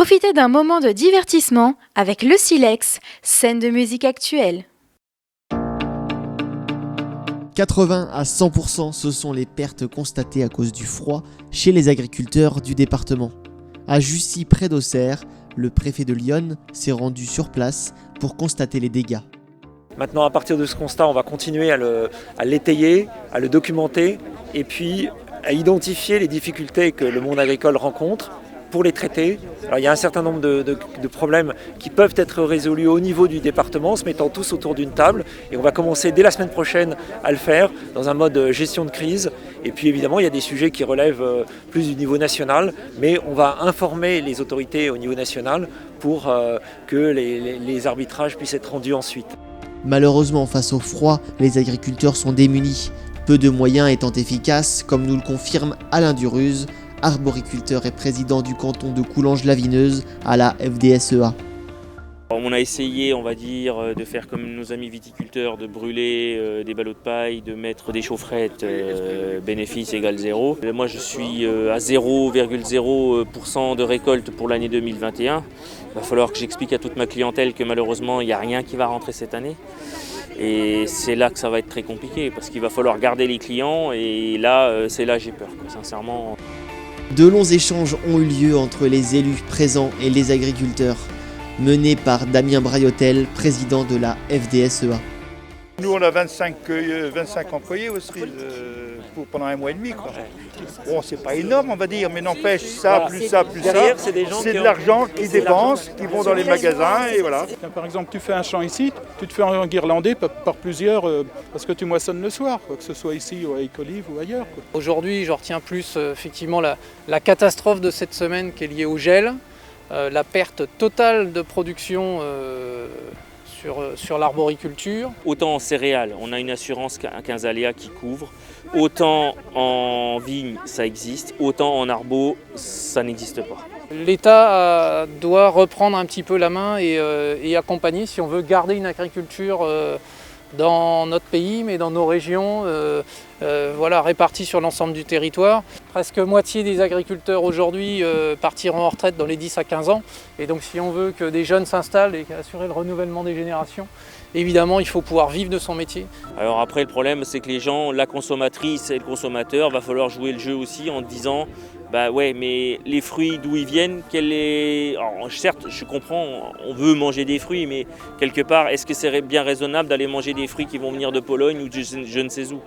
Profitez d'un moment de divertissement avec le Silex, scène de musique actuelle. 80 à 100%, ce sont les pertes constatées à cause du froid chez les agriculteurs du département. À Jussy, près d'Auxerre, le préfet de l'Yonne s'est rendu sur place pour constater les dégâts. Maintenant, à partir de ce constat, on va continuer à l'étayer, à le documenter et puis à identifier les difficultés que le monde agricole rencontre pour les traiter. Alors, il y a un certain nombre de problèmes qui peuvent être résolus au niveau du département, en se mettant tous autour d'une table. Et on va commencer dès la semaine prochaine à le faire dans un mode gestion de crise. Et puis évidemment, il y a des sujets qui relèvent plus du niveau national, mais on va informer les autorités au niveau national pour que les arbitrages puissent être rendus ensuite. Malheureusement, face au froid, les agriculteurs sont démunis. Peu de moyens étant efficaces, comme nous le confirme Alain Duruz, arboriculteur et président du canton de Coulanges-la-Vineuse à la FDSEA. On a essayé, on va dire, de faire comme nos amis viticulteurs, de brûler des ballots de paille, de mettre des chaufferettes, bénéfice égale 0. Moi je suis à 0,0% de récolte pour l'année 2021. Il va falloir que j'explique à toute ma clientèle que malheureusement il n'y a rien qui va rentrer cette année. Et c'est là que ça va être très compliqué parce qu'il va falloir garder les clients et là, c'est là que j'ai peur, sincèrement. De longs échanges ont eu lieu entre les élus présents et les agriculteurs, menés par Damien Braillotel, président de la FDSEA. Nous, on a 25 employés aussi pendant un mois et demi. Quoi. Bon, c'est pas énorme, on va dire, mais n'empêche, ça, plus ça, plus ça, c'est de l'argent qu'ils dépensent, qui vont dans les magasins, et voilà. Par exemple, tu fais un champ ici, tu te fais enguirlander par plusieurs, parce que tu moissonnes le soir, quoi, que ce soit ici ou à Écolive ou ailleurs. Quoi. Aujourd'hui, je retiens plus effectivement la catastrophe de cette semaine qui est liée au gel, la perte totale de production sur l'arboriculture. Autant en céréales, on a une assurance 15 aléas qui couvre, autant en vigne ça existe, autant en arbo ça n'existe pas. L'État doit reprendre un petit peu la main et accompagner si on veut garder une agriculture dans notre pays, mais dans nos régions, réparties sur l'ensemble du territoire. Presque moitié des agriculteurs aujourd'hui partiront en retraite dans les 10 à 15 ans. Et donc si on veut que des jeunes s'installent et assurer le renouvellement des générations, évidemment il faut pouvoir vivre de son métier. Alors après le problème c'est que les gens, la consommatrice et le consommateur, va falloir jouer le jeu aussi en disant bah ouais, mais les fruits d'où ils viennent, Alors, certes, je comprends, on veut manger des fruits, mais quelque part, est-ce que c'est bien raisonnable d'aller manger des fruits qui vont venir de Pologne ou je ne sais où ?